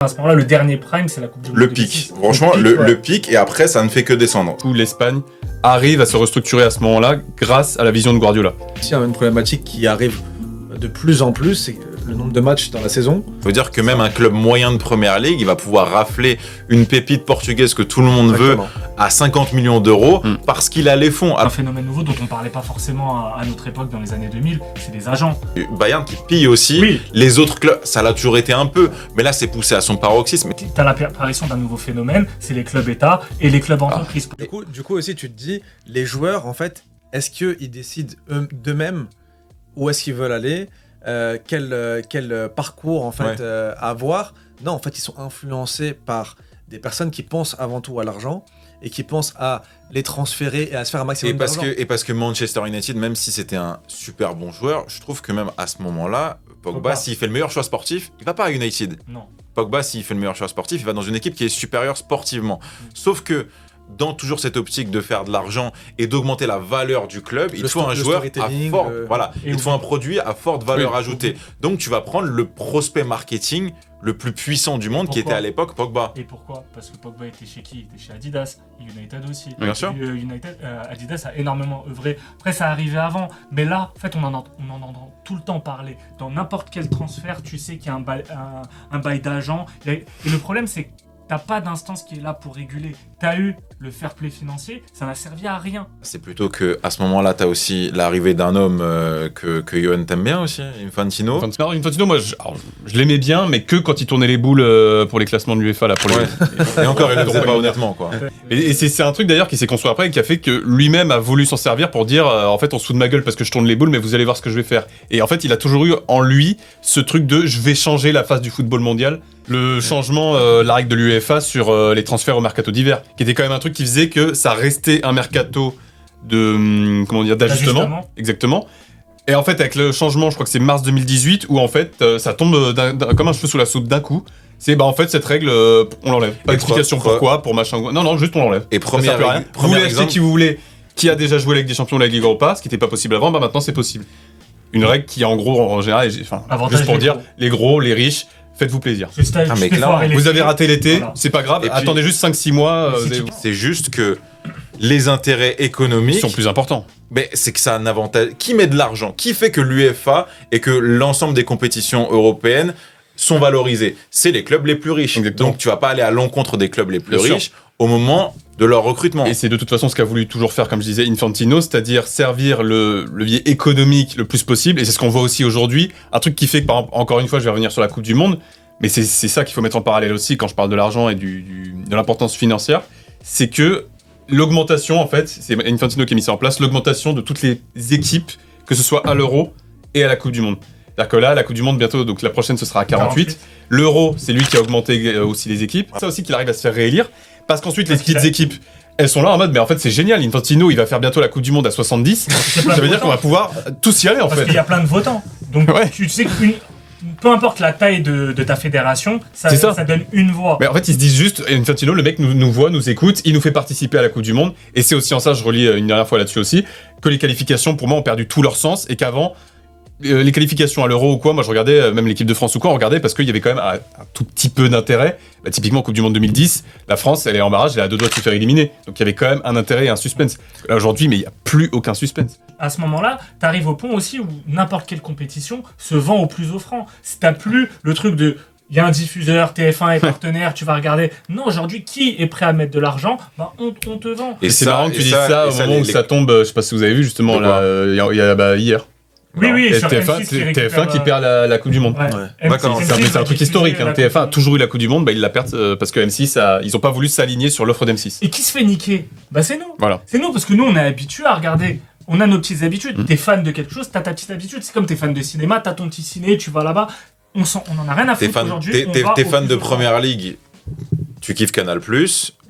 À ce moment-là, le dernier prime, c'est la Coupe du Monde. Le pic. Franchement, le pic, et après, ça ne fait que descendre. Où l'Espagne arrive à se restructurer à ce moment-là grâce à la vision de Guardiola. Il y a une problématique qui arrive de plus en plus, c'est le nombre de matchs dans la saison. Ça veut dire que même un club moyen de Première Ligue, il va pouvoir rafler une pépite portugaise que tout le monde veut à 50 millions d'euros parce qu'il a les fonds. Un phénomène nouveau dont on parlait pas forcément à notre époque dans les années 2000, c'est les agents. Bayern qui pille aussi. Oui. Les autres clubs, ça l'a toujours été un peu, mais là c'est poussé à son paroxysme. T'as l'apparition d'un nouveau phénomène, c'est les clubs États et les clubs entreprises. Du coup aussi tu te dis, les joueurs en fait, est-ce qu'ils décident d'eux-mêmes où est-ce qu'ils veulent aller, quel parcours en fait avoir. Non, en fait ils sont influencés par des personnes qui pensent avant tout à l'argent et qui pensent à les transférer et à se faire un maximum d'argent. Et parce que Manchester United, même si c'était un super bon joueur, je trouve que même à ce moment-là, Pogba, s'il fait le meilleur choix sportif, il va pas à United. Non. Pogba, s'il fait le meilleur choix sportif, il va dans une équipe qui est supérieure sportivement. Sauf que dans toujours cette optique de faire de l'argent et d'augmenter la valeur du club, il faut un joueur à forte, il faut un produit à forte valeur ajoutée. Donc tu vas prendre le prospect marketing le plus puissant du monde qui était à l'époque Pogba. Et pourquoi ? Parce que Pogba était chez qui ? Il était chez Adidas, United aussi. Bien sûr. Adidas a énormément œuvré. Après ça arrivait avant, mais là en fait on en entend tout le temps parler. Dans n'importe quel transfert, tu sais qu'il y a un bail d'agent. Et le problème c'est que t'as pas d'instance qui est là pour réguler. T'as eu le fair play financier, ça n'a servi à rien. C'est plutôt que à ce moment-là, t'as aussi l'arrivée d'un homme que Johan t'aime bien aussi, Infantino. Infantino, moi, je l'aimais bien, mais que quand il tournait les boules pour les classements de l'UEFA là. Et encore, il le faisait pas honnêtement, quoi. Et c'est un truc d'ailleurs qui s'est construit après et qui a fait que lui-même a voulu s'en servir pour dire en fait, on se fout de ma gueule parce que je tourne les boules, mais vous allez voir ce que je vais faire. Et en fait, il a toujours eu en lui ce truc de je vais changer la face du football mondial. Le changement, la règle de l'UEFA sur les transferts au mercato d'hiver, qui était quand même un truc qui faisait que ça restait un mercato d'ajustement. Exactement. Et en fait, avec le changement, je crois que c'est mars 2018, où en fait, ça tombe comme un cheveu sous la soupe d'un coup. C'est en fait cette règle, on l'enlève. Pas d'explication pourquoi, pour machin. Non, juste on l'enlève. Et première vous voulez acheter qui vous voulez, qui a déjà joué avec des champions de la Ligue Europa, ce qui n'était pas possible avant, maintenant c'est possible. Une règle qui en gros, en général, juste pour dire, les gros, les riches, faites-vous plaisir. Vous avez raté l'été, c'est pas grave, attendez juste 5-6 mois. C'est juste que les intérêts économiques sont plus importants. Mais c'est que ça a un avantage. Qui met de l'argent ? Qui fait que l'UEFA et que l'ensemble des compétitions européennes sont valorisées ? C'est les clubs les plus riches. Exactement. Donc tu vas pas aller à l'encontre des clubs les plus riches au moment de leur recrutement. Et c'est de toute façon ce qu'a voulu toujours faire, comme je disais, Infantino, c'est-à-dire servir le levier économique le plus possible. Et c'est ce qu'on voit aussi aujourd'hui. Un truc qui fait que, par exemple, encore une fois, je vais revenir sur la Coupe du Monde, mais c'est ça qu'il faut mettre en parallèle aussi quand je parle de l'argent et de l'importance financière, c'est que l'augmentation, en fait, c'est Infantino qui a mis ça en place, l'augmentation de toutes les équipes, que ce soit à l'Euro et à la Coupe du Monde. C'est-à-dire que là, la Coupe du Monde, bientôt, donc la prochaine, ce sera à 48. L'Euro, c'est lui qui a augmenté aussi les équipes. C'est ça aussi qu'il arrive à se faire réélire. Parce qu'ensuite, les petites équipes, elles sont là en mode, mais en fait, c'est génial. Infantino, il va faire bientôt la Coupe du Monde à 70. Ça veut dire qu'on va pouvoir tous y aller, en fait. Parce qu'il y a plein de votants. Donc, tu sais que peu importe la taille de ta fédération, ça donne une voix. Mais en fait, ils se disent juste, Infantino, le mec nous voit, nous écoute, il nous fait participer à la Coupe du Monde. Et c'est aussi en ça, je relis une dernière fois là-dessus aussi, que les qualifications, pour moi, ont perdu tout leur sens et qu'avant, les qualifications à l'Euro ou quoi, moi je regardais, même l'équipe de France ou quoi, on regardait parce qu'il y avait quand même un tout petit peu d'intérêt. Typiquement, Coupe du Monde 2010, la France, elle est en barrage, elle est à 2 doigts de se faire éliminer. Donc il y avait quand même un intérêt et un suspense. Là aujourd'hui, mais il n'y a plus aucun suspense. À ce moment-là, t'arrives au point aussi où n'importe quelle compétition se vend au plus offrant. Si t'as plus le truc de il y a un diffuseur, TF1 est partenaire, tu vas regarder. Non, aujourd'hui, qui est prêt à mettre de l'argent ? On te vend. Et c'est marrant que tu dises ça au moment où ça tombe, je sais pas si vous avez vu justement, il y a hier. Oui, sur TF1 qui perd la Coupe du Monde. C'est un truc historique. TF1 a toujours eu la Coupe du Monde, ils la perdent parce que M6, ils ont pas voulu s'aligner sur l'offre d'M6. Et qui se fait niquer ? C'est nous. Voilà. C'est nous parce que nous, on est habitués à regarder. On a nos petites habitudes. T'es fan de quelque chose, t'as ta petite habitude. C'est comme t'es fan de cinéma, t'as ton petit ciné, tu vas là-bas. On en a rien à foutre aujourd'hui. T'es fan de Première Ligue, tu kiffes Canal+,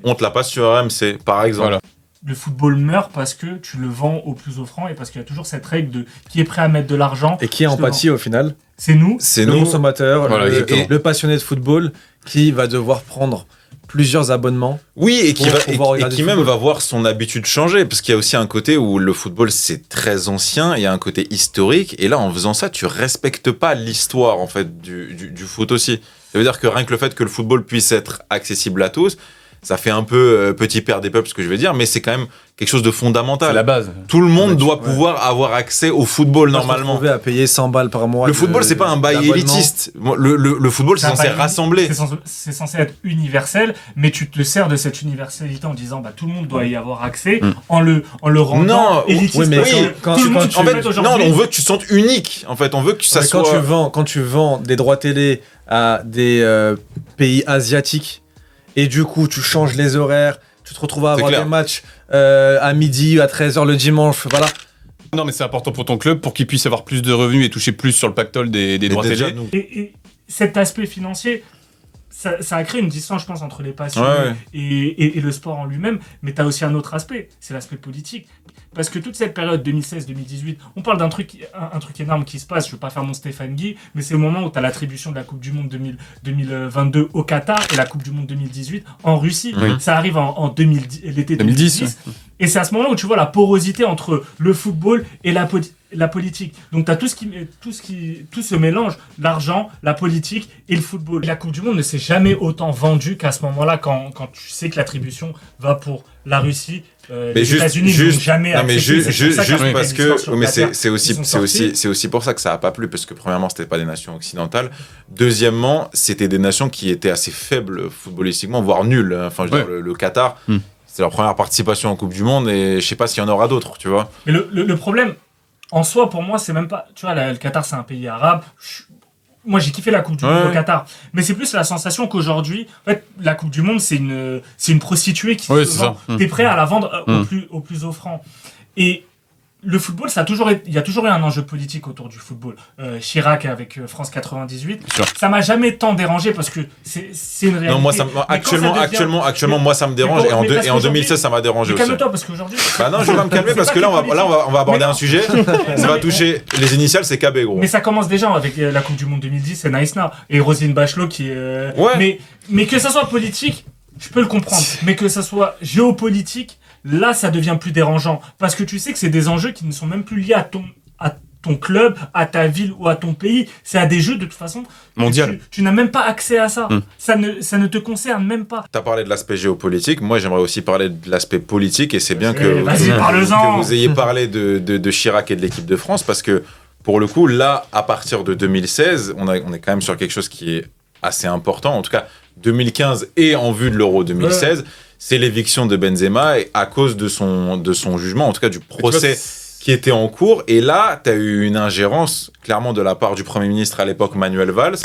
on te la passe sur RMC, par exemple. Voilà. Le football meurt parce que tu le vends au plus offrant et parce qu'il y a toujours cette règle de qui est prêt à mettre de l'argent. Et qui est empathie au final ? C'est nous. Le consommateur, le passionné de football qui va devoir prendre plusieurs abonnements. Oui, et qui même va voir son habitude changer, parce qu'il y a aussi un côté où le football c'est très ancien, il y a un côté historique, et là en faisant ça, tu respectes pas l'histoire en fait du foot aussi. Ça veut dire que rien que le fait que le football puisse être accessible à tous, ça fait un peu petit père des peuples, ce que je vais dire, mais c'est quand même quelque chose de fondamental. C'est la base. Tout le monde doit pouvoir avoir accès au football normalement. À payer 100 balles par mois. Le football, c'est pas un bail élitiste. Le football, c'est censé rassembler. C'est censé être universel, mais tu te sers de cette universalité en disant tout le monde doit y avoir accès, en le rendant élitiste. Oui, mais on veut que tu te sentes unique. En fait, on veut que ça soit. Quand tu vends des droits télé à des pays asiatiques, et du coup, tu changes les horaires, tu te retrouves à avoir des matchs à midi, à 13h le dimanche, voilà. Non, mais c'est important pour ton club, pour qu'il puisse avoir plus de revenus et toucher plus sur le pactole des droits télé. Et cet aspect financier, ça a créé une distance, je pense, entre les passionnés et le sport en lui-même. Mais tu as aussi un autre aspect, c'est l'aspect politique. Parce que toute cette période 2016-2018, on parle d'un truc énorme qui se passe, je ne veux pas faire mon Stéphane Guy, mais c'est au moment où tu as l'attribution de la Coupe du Monde 2022 au Qatar et la Coupe du Monde 2018 en Russie. Oui. Ça arrive en l'été 2010. Et c'est à ce moment-là où tu vois la porosité entre le football et la politique. Donc tu as tout ce mélange, l'argent, la politique et le football. La Coupe du Monde ne s'est jamais autant vendue qu'à ce moment-là, quand tu sais que l'attribution va pour la Russie. Les États-Unis n'ont jamais accepté. Juste parce que, mais c'est aussi pour ça que ça a pas plu, parce que premièrement c'était pas des nations occidentales, deuxièmement c'était des nations qui étaient assez faibles footballistiquement, voire nulles. Enfin, je veux dire, le Qatar, c'est leur première participation en Coupe du Monde et je sais pas s'il y en aura d'autres, tu vois. Mais le problème en soi, pour moi, c'est même pas, tu vois, le Qatar c'est un pays arabe. Moi, j'ai kiffé la Coupe du Monde au Qatar. Mais c'est plus la sensation qu'aujourd'hui, en fait, la Coupe du Monde, c'est une prostituée qui se vend. T'es prêt à la vendre au plus offrant. Et le football, il y a toujours eu un enjeu politique autour du football. Chirac avec France 98, ça m'a jamais tant dérangé parce que c'est une réalité. Non, moi, actuellement, moi, ça me dérange. Et en 2016, ça m'a dérangé aussi. Calme-toi parce qu'aujourd'hui. Non, je vais pas me calmer parce que là, on va aborder un sujet. Ça va toucher les initiales, c'est KB, gros. Mais ça commence déjà avec la Coupe du Monde 2010, c'est Naïsna et Roselyne Bachelot qui est. Mais que ça soit politique, je peux le comprendre. Mais que ça soit géopolitique. Là, ça devient plus dérangeant parce que tu sais que c'est des enjeux qui ne sont même plus liés à ton club, à ta ville ou à ton pays. C'est à des jeux de toute façon mondial. Tu n'as même pas accès à ça. Ça ne te concerne même pas. Tu as parlé de l'aspect géopolitique. Moi, j'aimerais aussi parler de l'aspect politique et c'est bien que vous ayez parlé de Chirac et de l'équipe de France parce que pour le coup, là, à partir de 2016, on est quand même sur quelque chose qui est assez important. En tout cas, 2015 et en vue de l'Euro 2016. C'est l'éviction de Benzema à cause de son jugement, en tout cas du procès qui était en cours. Et là, tu as eu une ingérence, clairement, de la part du Premier ministre à l'époque, Manuel Valls,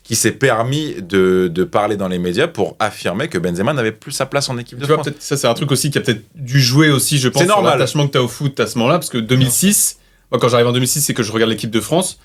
qui s'est permis de parler dans les médias pour affirmer que Benzema n'avait plus sa place en équipe de France. Ça, c'est un truc aussi qui a peut-être dû jouer aussi, je pense, sur l'attachement que tu as au foot à ce moment-là, parce que 2006, moi, quand j'arrive en 2006, c'est que je regarde l'équipe de France.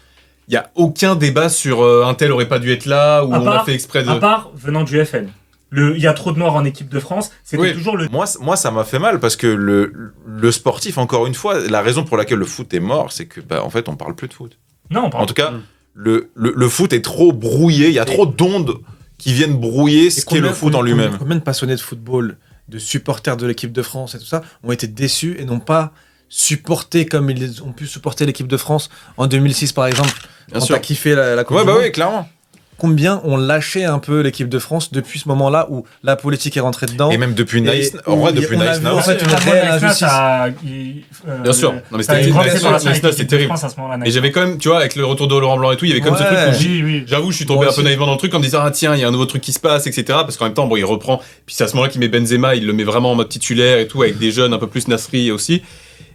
Il n'y a aucun débat sur un tel aurait pas dû être là, ou on a fait exprès de... À part venant du FN. Il y a trop de noirs en équipe de France, c'était toujours le... Moi, ça m'a fait mal parce que le sportif, encore une fois, la raison pour laquelle le foot est mort, c'est que, en fait, on parle plus de foot. Non, on parle. En tout cas, le foot est trop brouillé, il y a trop d'ondes qui viennent brouiller ce qu'est le foot en lui-même. Combien de passionnés de football, de supporters de l'équipe de France et tout ça, ont été déçus et n'ont pas supporté comme ils ont pu supporter l'équipe de France en 2006, par exemple. Bien sûr. T'as kiffé la Coupe du Monde. Oui, clairement. Combien ont lâché un peu l'équipe de France depuis ce moment-là où la politique est rentrée dedans. Et même depuis Nice. En vrai, depuis Nice. En fait, une réelle injustice. Bien sûr. Non, mais c'était terrible. Et j'avais quand même, tu vois, avec le retour de Laurent Blanc et tout, il y avait comme ce truc où j'avoue, je suis tombé un peu naïvement dans le truc en me disant, ah tiens, il y a un nouveau truc qui se passe, etc. Parce qu'en même temps, il reprend. Puis c'est à ce moment-là qu'il met Benzema, il le met vraiment en mode titulaire et tout, avec des jeunes un peu plus Nasri aussi.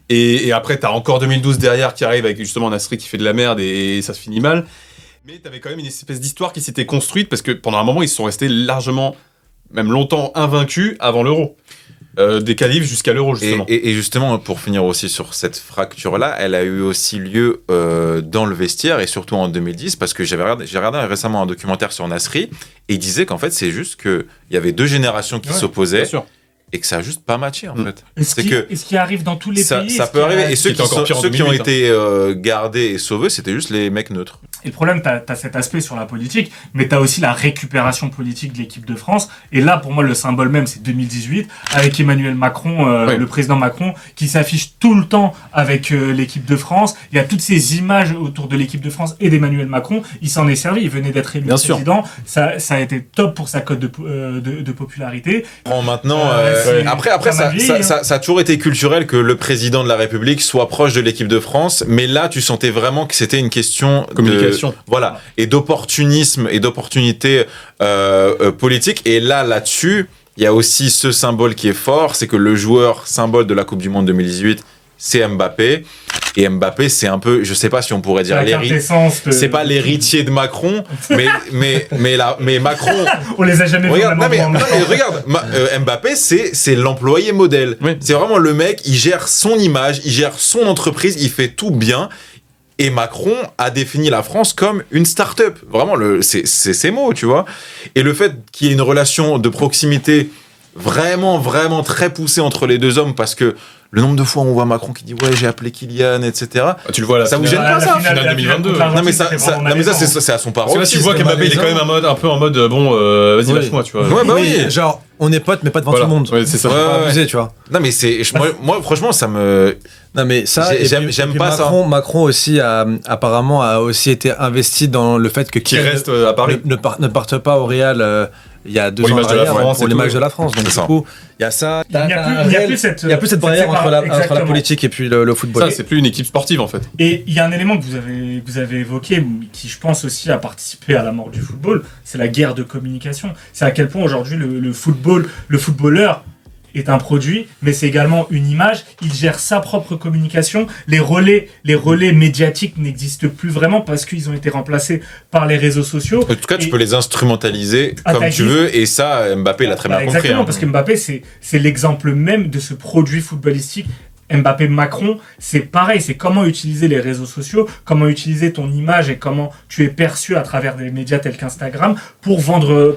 Et après, t'as encore 2012 derrière qui arrive avec justement Nasri qui fait de la merde et ça se finit mal. Mais t'avais quand même une espèce d'histoire qui s'était construite parce que pendant un moment, ils sont restés largement, même longtemps, invaincus avant l'Euro. Des qualifs jusqu'à l'Euro, justement. Et justement, pour finir aussi sur cette fracture-là, elle a eu aussi lieu dans le vestiaire et surtout en 2010 parce que j'ai regardé récemment un documentaire sur Nasri et il disait qu'en fait, c'est juste qu'il y avait deux générations qui s'opposaient. Bien sûr. Et que ça a juste pas matché en fait. Et ce qui arrive dans tous les pays. Ça peut arriver. Et ceux qui ont été gardés et sauvés, c'était juste les mecs neutres. Et le problème, t'as cet aspect sur la politique, mais t'as aussi la récupération politique de l'équipe de France. Et là, pour moi, le symbole même, c'est 2018, avec Emmanuel Macron, le président Macron, qui s'affiche tout le temps avec l'équipe de France. Il y a toutes ces images autour de l'équipe de France et d'Emmanuel Macron. Il s'en est servi, il venait d'être élu président. Ça a été top pour sa cote de popularité. Bon, maintenant, après ça a toujours été culturel que le président de la République soit proche de l'équipe de France, mais là, tu sentais vraiment que c'était une question communication. Voilà, et d'opportunisme et d'opportunité politique. Et là-dessus, il y a aussi ce symbole qui est fort, c'est que le joueur symbole de la Coupe du Monde 2018, c'est Mbappé. Et Mbappé, c'est un peu, je sais pas si on pourrait dire c'est pas l'héritier de Macron, mais Macron. On les a jamais vus. Regarde, Mbappé, c'est l'employé modèle. Oui. C'est vraiment le mec, il gère son image, il gère son entreprise, il fait tout bien. Et Macron a défini la France comme une start-up. Vraiment, c'est ces mots, tu vois. Et le fait qu'il y ait une relation de proximité vraiment, vraiment très poussée entre les deux hommes, parce que le nombre de fois où on voit Macron qui dit ouais, j'ai appelé Kylian, etc. Tu le vois là. Ça vous gêne pas, ça? Finale 2022. Non mais ça c'est à son paroxysme. Parce que là, tu vois qu'Mbappé il est quand même un peu en mode bon, vas-y lâche-moi, tu vois. Ouais, bah oui. Genre on est potes mais pas devant tout le monde. Ouais, c'est ça. Pas abuser, tu vois. Non mais moi franchement ça me. Non mais ça, j'aime pas ça. Macron aussi apparemment a aussi été investi dans le fait que qui reste à Paris ne parte pas au Real. Il y a 2 ans pour les matchs de la France. Donc, du coup, il y a ça. Il n'y a plus cette barrière entre la politique et puis le football. Ça, c'est plus une équipe sportive, en fait. Et il y a un élément que vous avez évoqué, qui, je pense, aussi a participé à la mort du football, c'est la guerre de communication. C'est à quel point, aujourd'hui, le footballeur est un produit, mais c'est également une image. Il gère sa propre communication. Les relais médiatiques n'existent plus vraiment parce qu'ils ont été remplacés par les réseaux sociaux. En tout cas, tu peux les instrumentaliser comme tu veux, et ça, Mbappé l'a très bien compris. Exactement, parce que Mbappé, c'est l'exemple même de ce produit footballistique. Mbappé-Macron, c'est pareil, c'est comment utiliser les réseaux sociaux, comment utiliser ton image et comment tu es perçu à travers des médias tels qu'Instagram pour vendre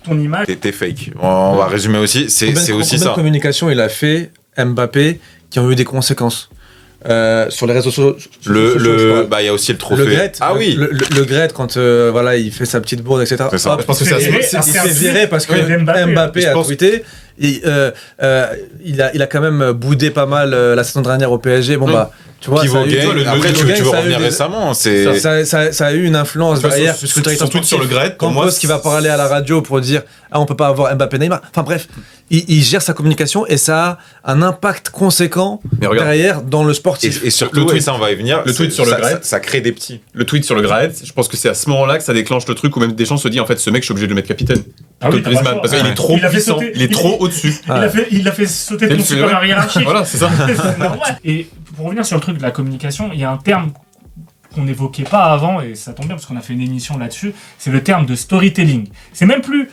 ton image. T'es fake. On va résumer aussi, c'est aussi ça. Combien de communication il a fait, Mbappé, qui ont eu des conséquences sur les réseaux sociaux? Il y a aussi le trophée. Le Gret, oui. Le Gret, quand il fait sa petite bourde, etc. C'est ça. Je pense que c'est il s'est viré parce que Mbappé a tweeté. Il a quand même boudé pas mal la saison dernière au PSG. Bon, tu vois, après tu veux revenir récemment. Ça a eu une influence derrière. Son tweet sur le Gret, pour moi, qui va parler à la radio pour dire on peut pas avoir Mbappé Neymar. Enfin bref, il gère sa communication et ça a un impact conséquent derrière dans le sportif. Et surtout, et ça on va y venir, le tweet sur le Gret, ça crée des petits. Le tweet sur le Gret, je pense que c'est à ce moment-là que ça déclenche le truc où même Deschamps se dit en fait ce mec je suis obligé de le mettre capitaine. Griezmann, parce qu'il est trop puissant, il est trop au-dessus. Il a fait sauter ton supérieur hiérarchique. Voilà, c'est ça. Et pour revenir sur le truc de la communication, il y a un terme qu'on n'évoquait pas avant, et ça tombe bien parce qu'on a fait une émission là-dessus, c'est le terme de storytelling. C'est même plus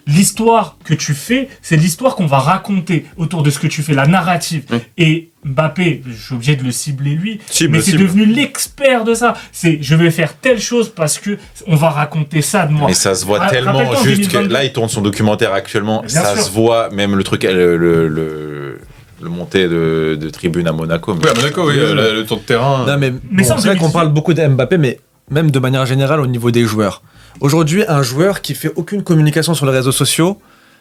l'histoire que tu fais, c'est l'histoire qu'on va raconter autour de ce que tu fais, la narrative. Et Mbappé, je suis obligé de le cibler lui, mais c'est devenu l'expert de ça. C'est je vais faire telle chose parce que on va raconter ça de moi. Et ça se voit tellement juste que là il tourne son documentaire actuellement, ça se voit, même le truc, le montée de tribune à Monaco. Oui, à Monaco, le tour de terrain. Non, mais c'est vrai qu'on parle beaucoup de Mbappé, mais même de manière générale au niveau des joueurs. Aujourd'hui, un joueur qui fait aucune communication sur les réseaux sociaux,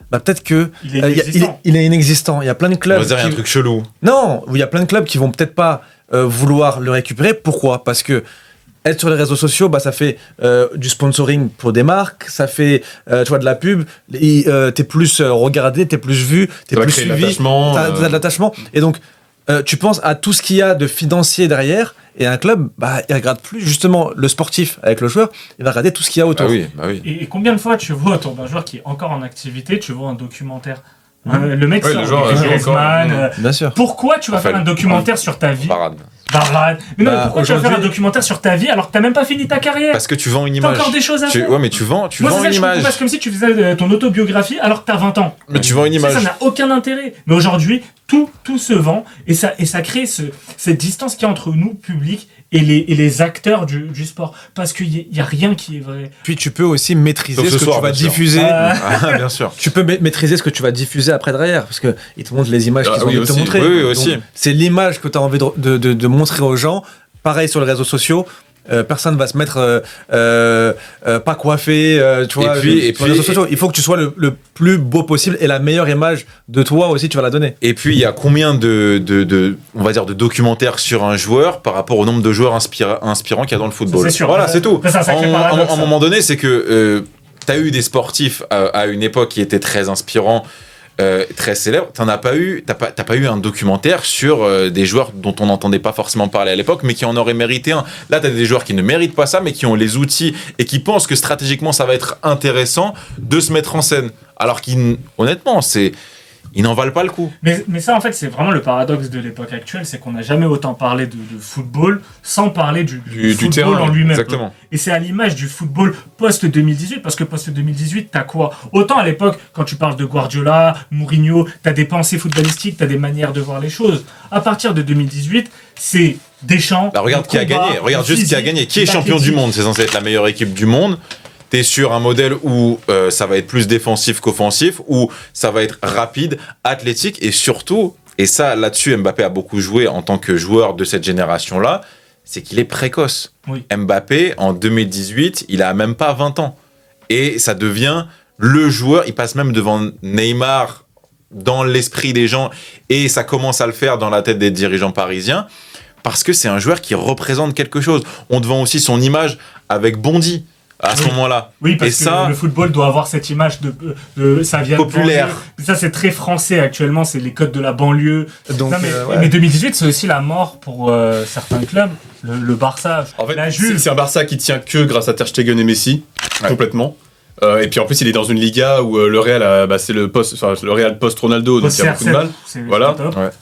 peut-être que il est inexistant. Il y a plein de clubs. On va dire il y a un truc chelou. Non, il y a plein de clubs qui vont peut-être pas vouloir le récupérer. Pourquoi ? Parce que être sur les réseaux sociaux, ça fait du sponsoring pour des marques, ça fait tu vois, de la pub. T'es plus regardé, t'es plus vu, t'es plus suivi. T'as de l'attachement. Et donc tu penses à tout ce qu'il y a de financier derrière. Et un club, il regarde plus justement le sportif avec le joueur, il va regarder tout ce qu'il y a autour. Oui. Et combien de fois tu vois autour d'un joueur qui est encore en activité, tu vois un documentaire le mec sort Griezmann. Bien sûr. Pourquoi tu vas faire un documentaire sur ta vie? Barade. Mais non, pourquoi tu vas faire un documentaire sur ta vie alors que t'as même pas fini ta carrière? Parce que tu vends une image. T'as encore des choses à faire. Ouais, mais tu vends une image. C'est comme si tu faisais ton autobiographie alors que t'as 20 ans. Mais tu vends une image. Ça n'a aucun intérêt. Mais aujourd'hui, tout se vend et ça crée cette distance qu'il y a entre nous, public, et les acteurs du sport. Parce qu'il n'y a rien qui est vrai. Puis tu peux aussi maîtriser ce que tu vas diffuser. Bien sûr. Tu peux maîtriser ce que tu vas diffuser après derrière. Parce qu'ils te montrent les images qu'ils ont envie de te montrer. Oui, aussi. Donc, c'est l'image que tu as envie de montrer aux gens. Pareil sur les réseaux sociaux. personne va se mettre pas coiffé, tu vois. Et puis, il faut que tu sois le plus beau possible et la meilleure image de toi aussi, tu vas la donner. Et puis, il y a combien on va dire, de documentaires sur un joueur par rapport au nombre de joueurs inspirants qu'il y a dans le football. C'est sûr. Voilà, c'est tout. À un moment donné, c'est que t'as eu des sportifs à une époque qui étaient très inspirants, très célèbres. T'as pas eu un documentaire sur des joueurs dont on n'entendait pas forcément parler à l'époque, mais qui en auraient mérité un. Là, t'as des joueurs qui ne méritent pas ça, mais qui ont les outils et qui pensent que stratégiquement, ça va être intéressant de se mettre en scène. Alors honnêtement, ils n'en valent pas le coup. Mais ça, en fait, c'est vraiment le paradoxe de l'époque actuelle, c'est qu'on n'a jamais autant parlé de football sans parler du football terrain, en lui-même. Exactement. Et c'est à l'image du football post-2018, parce que post-2018, t'as quoi ? Autant à l'époque, quand tu parles de Guardiola, Mourinho, t'as des pensées footballistiques, t'as des manières de voir les choses. À partir de 2018, c'est Deschamps. Bah, regarde qui a gagné. Regarde juste qui a gagné. Qui est champion du monde ? C'est censé être la meilleure équipe du monde. T'es sur un modèle où ça va être plus défensif qu'offensif, où ça va être rapide, athlétique, et surtout, et ça là-dessus Mbappé a beaucoup joué en tant que joueur de cette génération-là, c'est qu'il est précoce. Oui. Mbappé, en 2018, il a même pas 20 ans. Et ça devient le joueur, il passe même devant Neymar dans l'esprit des gens, et ça commence à le faire dans la tête des dirigeants parisiens, parce que c'est un joueur qui représente quelque chose. On te vend aussi son image avec Bondy. À ce moment-là. Oui, parce que le football doit avoir cette image de ça vient populaire. Ça, c'est très français actuellement, c'est les codes de la banlieue. Donc, non, mais 2018, c'est aussi la mort pour certains clubs. Le Barça, en fait, la Juve. C'est un Barça qui tient que grâce à Ter Stegen et Messi, complètement. Et puis en plus, il est dans une Liga où le Real, c'est le Real post-Ronaldo, donc il y a beaucoup de mal. Voilà.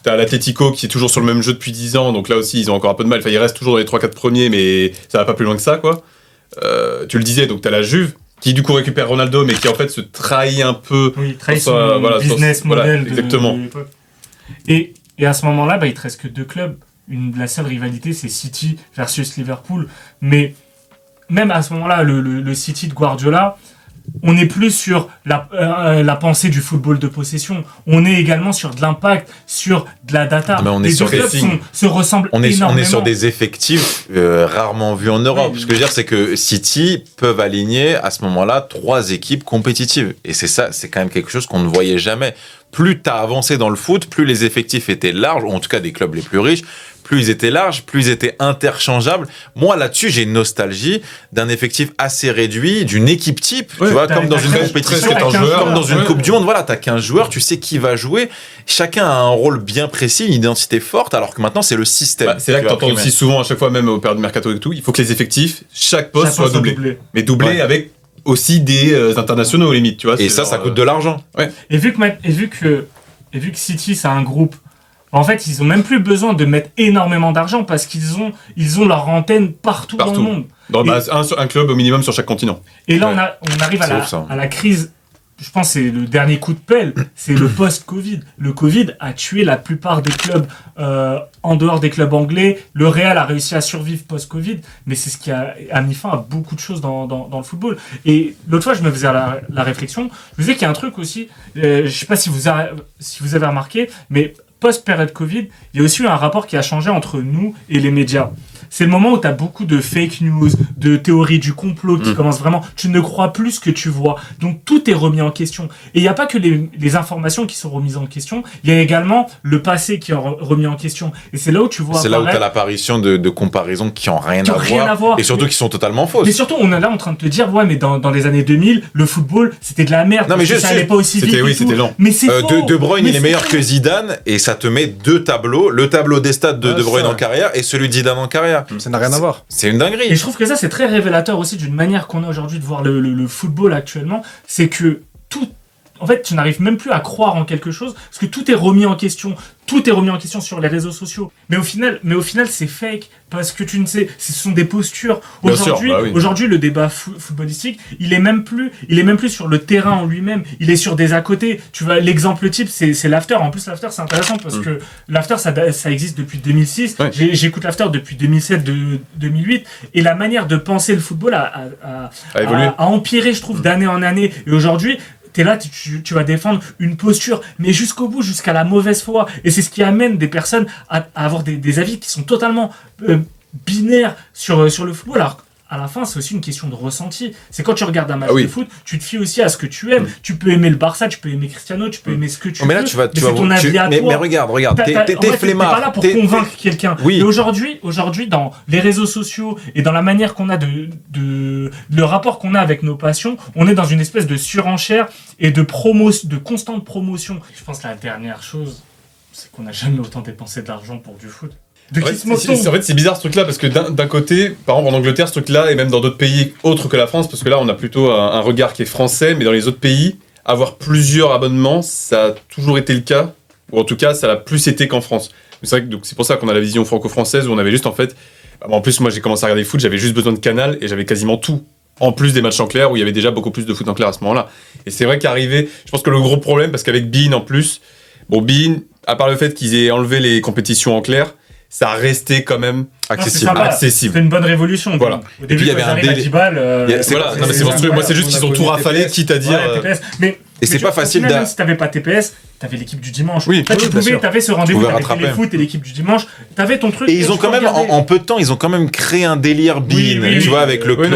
T'as l'Atlético qui est toujours sur le même jeu depuis 10 ans, donc là aussi, ils ont encore un peu de mal. Enfin, ils restent toujours dans les 3-4 premiers, mais ça va pas plus loin que ça, quoi. Tu le disais, donc t'as la Juve qui du coup récupère Ronaldo, mais qui en fait se trahit un peu. Oui, trahit son business model. Exactement. Et à ce moment-là, il te reste que deux clubs. La seule rivalité, c'est City versus Liverpool. Mais même à ce moment-là, le City de Guardiola, on n'est plus sur la pensée du football de possession. On est également sur de l'impact, sur de la data. Mais on est les sur deux clubs se ressemblent énormément. On est sur des effectifs rarement vus en Europe. Oui. Ce que je veux dire, c'est que City peuvent aligner à ce moment-là 3 équipes compétitives. Et c'est ça, c'est quand même quelque chose qu'on ne voyait jamais. Plus tu as avancé dans le foot, plus les effectifs étaient larges, ou en tout cas des clubs les plus riches, plus ils étaient larges, plus ils étaient interchangeables. Moi, là-dessus, j'ai une nostalgie d'un effectif assez réduit, d'une équipe type, tu vois, comme dans une compétition, comme dans une Coupe du Monde. Voilà, t'as 15 joueurs, tu sais qui va jouer. Chacun a un rôle bien précis, une identité forte, alors que maintenant, c'est le système. C'est là que t'entends aussi souvent, à chaque fois, même au période de mercato et tout, il faut que les effectifs, chaque poste soit doublé. Mais doublé avec aussi des internationaux, aux limites, tu vois. Et ça coûte de l'argent. Ouais. Et vu que City, c'est un groupe. En fait, ils ont même plus besoin de mettre énormément d'argent parce qu'ils ont leur antenne partout. Dans le monde. Un club au minimum sur chaque continent. Et là, on arrive à la crise. Je pense que c'est le dernier coup de pelle, c'est le post-Covid. Le Covid a tué la plupart des clubs en dehors des clubs anglais. Le Real a réussi à survivre post-Covid, mais c'est ce qui a mis fin à beaucoup de choses dans le football. Et l'autre fois, je me faisais la réflexion. Je me disais qu'il y a un truc aussi, je ne sais pas si vous avez remarqué, mais post-période Covid, il y a aussi eu un rapport qui a changé entre nous et les médias. C'est le moment où tu as beaucoup de fake news, de théories du complot qui commencent vraiment. Tu ne crois plus ce que tu vois. Donc tout est remis en question. Et il n'y a pas que les informations qui sont remises en question, il y a également le passé qui est remis en question. Et c'est là où tu vois. C'est là où tu as l'apparition de comparaisons qui n'ont rien à voir. Et surtout qui sont totalement fausses. Mais surtout, on est là en train de te dire, ouais, mais dans les années 2000, le football, c'était de la merde. Non, mais ça allait pas aussi vite. C'était lent. Mais c'est faux. De Bruyne, il est meilleur que Zidane et ça te met 2 tableaux. Le tableau des stats de Bruyne en carrière et celui de Zidane en carrière. Ça n'a rien à voir. C'est une dinguerie. Et je trouve que ça, c'est très révélateur aussi d'une manière qu'on a aujourd'hui de voir le football actuellement. C'est que tout. En fait, tu n'arrives même plus à croire en quelque chose parce que tout est remis en question. Tout est remis en question sur les réseaux sociaux. Mais au final, c'est fake parce que tu ne sais, ce sont des postures. Aujourd'hui, le débat footballistique, il est même plus sur le terrain en lui-même. Il est sur des à côté. Tu vois, l'exemple type, c'est l'after. En plus, l'after, c'est intéressant parce que l'after, ça existe depuis 2006. Ouais. J'écoute l'after depuis 2007-2008 et la manière de penser le football a empiré, je trouve, d'année en année. Et aujourd'hui, t'es là, tu vas défendre une posture, mais jusqu'au bout, jusqu'à la mauvaise foi. Et c'est ce qui amène des personnes à avoir des avis qui sont totalement binaire sur le football. Alors, à la fin, c'est aussi une question de ressenti. C'est quand tu regardes un match de foot, tu te fies aussi à ce que tu aimes. Tu peux aimer le Barça, tu peux aimer Cristiano, tu peux aimer ce que tu veux. Mais là, c'est ton avis à toi. Mais regarde, t'es flemmard. T'es pas là pour convaincre quelqu'un. Oui. Et aujourd'hui, dans les réseaux sociaux et dans la manière qu'on a le rapport qu'on a avec nos passions, on est dans une espèce de surenchère et de constante promotion. Je pense que la dernière chose, c'est qu'on n'a jamais autant dépensé de l'argent pour du foot. En fait, c'est bizarre ce truc-là parce que d'un côté, par exemple en Angleterre, ce truc-là, et même dans d'autres pays autres que la France, parce que là on a plutôt un regard qui est français, mais dans les autres pays, avoir plusieurs abonnements, ça a toujours été le cas, ou en tout cas ça l'a plus été qu'en France. C'est vrai que c'est pour ça qu'on a la vision franco-française où on avait juste en fait. En plus, moi j'ai commencé à regarder le foot, j'avais juste besoin de Canal et j'avais quasiment tout. En plus des matchs en clair où il y avait déjà beaucoup plus de foot en clair à ce moment-là. Et c'est vrai qu'arriver, je pense que le gros problème, parce qu'avec beIN en plus, beIN, à part le fait qu'ils aient enlevé les compétitions en clair, ça a resté quand même accessible. C'est une bonne révolution. Voilà. Au début, il y avait un délai. C'est monstrueux. Moi, c'est juste qu'ils ont tout rafalé, quitte à dire. Et c'est pas facile même si t'avais pas TPS, t'avais l'équipe du dimanche. Oui, t'avais ce rendez-vous avec Téléfoot et l'équipe du dimanche. T'avais ton truc. Et ils ont quand même, en peu de temps, ils ont quand même créé un délire beIN, tu vois, avec le club.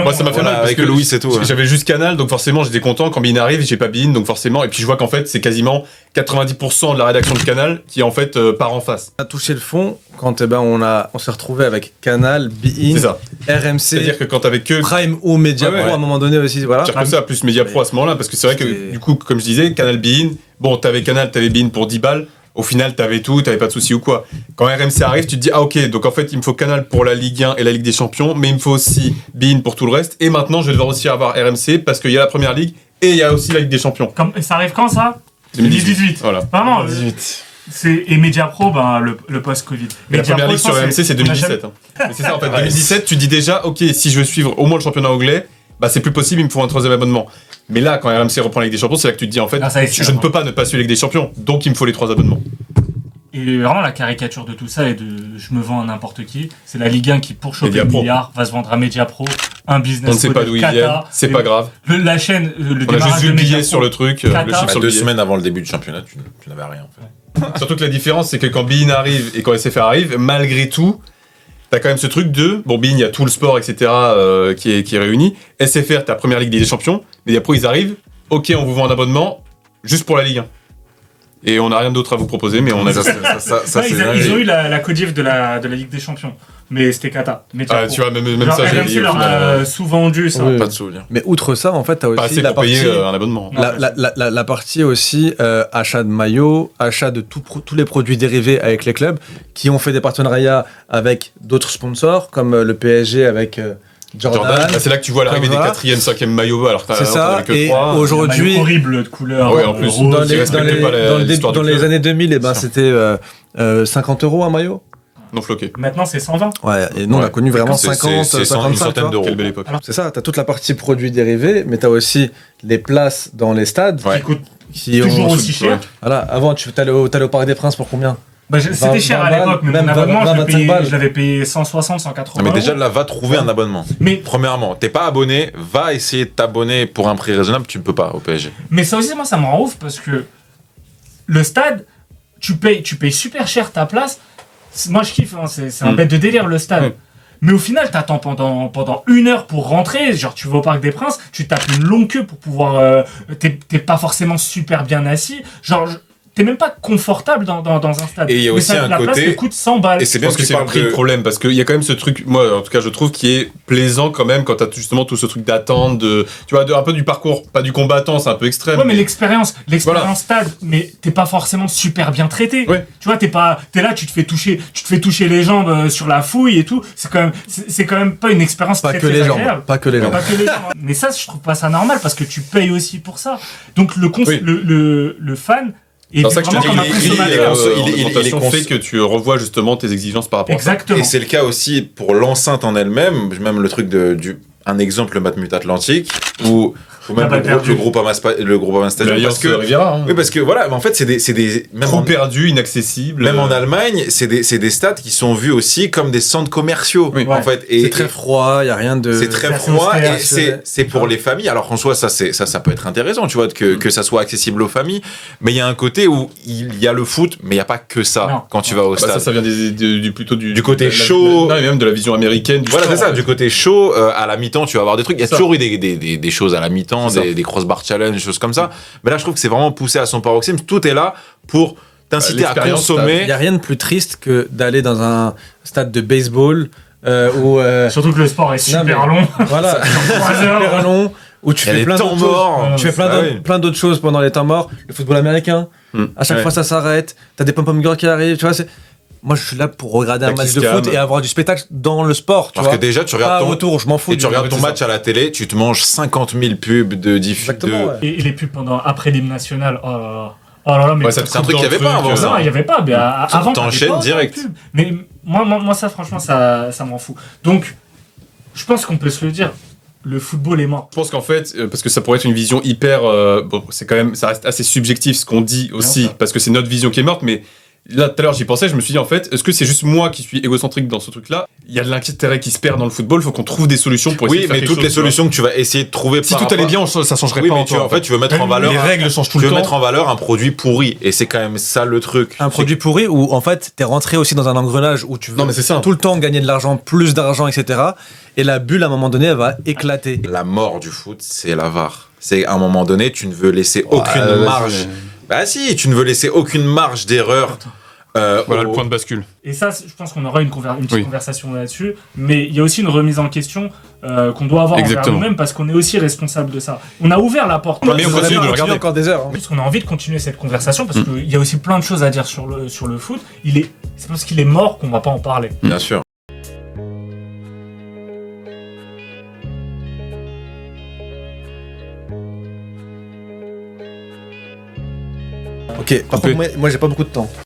Moi, ça m'a fait mal avec Louis et tout. J'avais juste Canal, donc forcément, j'étais content. Quand beIN arrive, j'ai pas beIN, donc forcément. Et puis je vois qu'en fait, c'est quasiment 90% de la rédaction de Canal qui en fait part en face. On a touché le fond quand on s'est retrouvé avec Canal, beIN, RMC. C'est-à-dire que quand t'avais que Prime ou Media Pro à un moment donné aussi, voilà. C'est-à-dire que ça plus Media Pro à ce moment-là, parce que c'est vrai que du coup, comme je disais, Canal, beIN, bon, t'avais Canal, t'avais beIN pour 10 balles. Au final, t'avais tout, t'avais pas de soucis ou quoi. Quand RMC arrive, tu te dis, ah ok, donc en fait, il me faut Canal pour la Ligue 1 et la Ligue des Champions, mais il me faut aussi beIN pour tout le reste. Et maintenant, je vais devoir aussi avoir RMC parce qu'il y a la Première Ligue et il y a aussi la Ligue des Champions. Ça arrive quand ça 2018. Voilà. Vraiment, 2018. Et Media Pro, le post-Covid. Mais la Première Ligue sur RMC, c'est 2017. Mais c'est ça, en fait. 2017, tu dis déjà, ok, si je veux suivre au moins le championnat anglais, bah c'est plus possible, il me faut un 3e abonnement. Mais là, quand RMC reprend la Ligue des Champions, c'est là que tu te dis, en fait, je ne peux pas ne pas suivre la Ligue des Champions, donc il me faut les 3 abonnements. Et vraiment, la caricature de tout ça et de je me vends à n'importe qui, c'est la Ligue 1 qui, pour choper le milliard, va se vendre à Media Pro, un business. On ne sait pas d'où ils viennent, c'est pas grave. La chaîne, on a juste vu le billet sur le truc. Le chiffre sur 2 semaines avant le début du championnat, tu n'avais rien en fait. Surtout que la différence, c'est que quand beIN arrive et quand SFR arrive, malgré tout, t'as quand même ce truc de beIN, il y a tout le sport, etc. qui est réuni. SFR, t'as Première Ligue des Champions. Media Pro, ils arrivent. Ok, on vous vend un abonnement juste pour la Ligue 1. Et on n'a rien d'autre à vous proposer, mais on a ils ont eu la codif de la Ligue des Champions. Mais c'était cata. Tu vois, même ça, j'ai dit. Leur a sous-vendu ça. Pas de souvenir. Mais outre ça, en fait, t'as aussi pas assez la pour partie. Payer un abonnement. La partie aussi achat de maillots, achat de tous les produits dérivés avec les clubs qui ont fait des partenariats avec d'autres sponsors, comme le PSG avec. Jordan. C'est là que tu vois l'arrivée des 4e, 5e maillots, alors que c'est ça, que 3. Aujourd'hui, horrible de couleur. Ouais, en plus, dans les années 2000, c'était 50 € un maillot. Non floqué. Maintenant, c'est 120. Ouais, et nous, on a connu vraiment 50, c'est 55 une centaine d'euros. Quelle belle époque. C'est ça, t'as toute la partie produits dérivés, mais t'as aussi les places dans les stades qui coûtent toujours aussi cher. Voilà, avant, t'allais au Parc des Princes pour combien? C'était cher à l'époque, mais mon abonnement, je l'avais payé 160, 180 Mais déjà, là, va trouver un abonnement. Mais premièrement, t'es pas abonné, va essayer de t'abonner pour un prix raisonnable, tu ne peux pas au PSG. Mais ça aussi, moi, ça me rend ouf parce que le stade, tu payes super cher ta place. Moi, je kiffe, hein, c'est un bête de délire, le stade. Mais au final, t'attends pendant 1 heure pour rentrer. Genre, tu vas au Parc des Princes, tu tapes une longue queue pour pouvoir. T'es pas forcément super bien assis. Genre, t'es même pas confortable dans un stade. Et il y a aussi un la côté. Place coûte 100 balles. Et c'est bien parce que c'est le prix le problème, parce qu'il y a quand même ce truc, moi en tout cas je trouve, qui est plaisant quand même quand t'as justement tout ce truc d'attente, tu vois, un peu du parcours, pas du combattant, c'est un peu extrême. Ouais, mais l'expérience stade, mais t'es pas forcément super bien traité. Ouais. Tu vois, t'es là, tu te fais toucher les jambes sur la fouille et tout. C'est quand même pas une expérience très agréable. Pas que les jambes. Mais ça, je trouve pas ça normal parce que tu payes aussi pour ça. Donc le fan. Et c'est ça que je te dis, l'augmentation fait que tu revois justement tes exigences par rapport Exactement. à ça. Et c'est le cas aussi pour l'enceinte en elle-même, même le truc un exemple, le Matmut Atlantique, où Ou même le Groupama Stadium. Parce que Riviera. Oui, parce que voilà, en fait, c'est des même trop perdus, inaccessibles. Même en Allemagne, c'est des stades qui sont vus aussi comme des centres commerciaux. Oui. En fait, c'est très froid, il y a rien de. C'est très froid et c'est pour les familles. Alors qu'en soi, ça peut être intéressant, tu vois, que ça soit accessible aux familles. Mais il y a un côté où il y a le foot, mais il n'y a pas que ça quand tu vas au stade. Ça vient plutôt du côté chaud. Non, mais même de la vision américaine. Voilà, c'est ça, du côté chaud. À la mi-temps, tu vas avoir des trucs. Il y a toujours eu des choses à la mi-temps, des crossbar challenge, des choses comme ça. Mais là, je trouve que c'est vraiment poussé à son paroxysme. Tout est là pour t'inciter à consommer. Il n'y a rien de plus triste que d'aller dans un stade de baseball surtout que le sport est super long. Voilà, super long. Où tu fais plein d'autres choses. Tu fais plein d'autres choses pendant les temps morts. Le football américain, à chaque fois ça s'arrête. T'as des pom-pom girls qui arrivent. Tu vois, moi je suis là pour regarder un match de foot et avoir du spectacle dans le sport. Parce que déjà tu regardes retour, je m'en fous. Et tu regardes ton match à la télé, tu te manges 50 000 pubs de diffusion. Et les pubs après l'hymne national. Oh là là, mais c'est un truc qu'il n'y avait pas avant ça. Non, il n'y avait pas. Mais avant, t'enchaînes direct. Mais moi, ça, franchement, ça m'en fout. Donc, je pense qu'on peut se le dire. Le football est mort. Je pense qu'en fait, parce que ça pourrait être une vision hyper. C'est quand même. Ça reste assez subjectif ce qu'on dit aussi, parce que c'est notre vision qui est morte, mais. Là, tout à l'heure, j'y pensais, je me suis dit, en fait, est-ce que c'est juste moi qui suis égocentrique dans ce truc-là? Il y a de l'intérêt qui se perd dans le football, il faut qu'on trouve des solutions pour essayer de faire quelque chose. Oui, mais toutes les solutions que tu vas essayer de trouver si tout allait bien, ça changerait pas en toi. En fait, tu veux mettre en valeur. Les règles changent tout le temps. Tu veux mettre en valeur un produit pourri, et c'est quand même ça le truc. Un produit pourri où, en fait, t'es rentré aussi dans un engrenage où tu veux tout le temps gagner de l'argent, plus d'argent, etc. Et la bulle, à un moment donné, elle va éclater. La mort du foot, c'est la VAR. C'est à un moment donné, tu ne veux laisser aucune marge. Bah si, tu ne veux laisser aucune marge d'erreur. Voilà le point de bascule. Et ça, je pense qu'on aura une petite conversation là-dessus. Mais il y a aussi une remise en question qu'on doit avoir envers nous-mêmes parce qu'on est aussi responsable de ça. On a ouvert la porte. Mais on continue de regarder encore des heures. Parce qu'on a envie de continuer cette conversation parce qu'il y a aussi plein de choses à dire sur le foot. C'est parce qu'il est mort qu'on va pas en parler. Bien sûr. Ok, par contre, moi j'ai pas beaucoup de temps.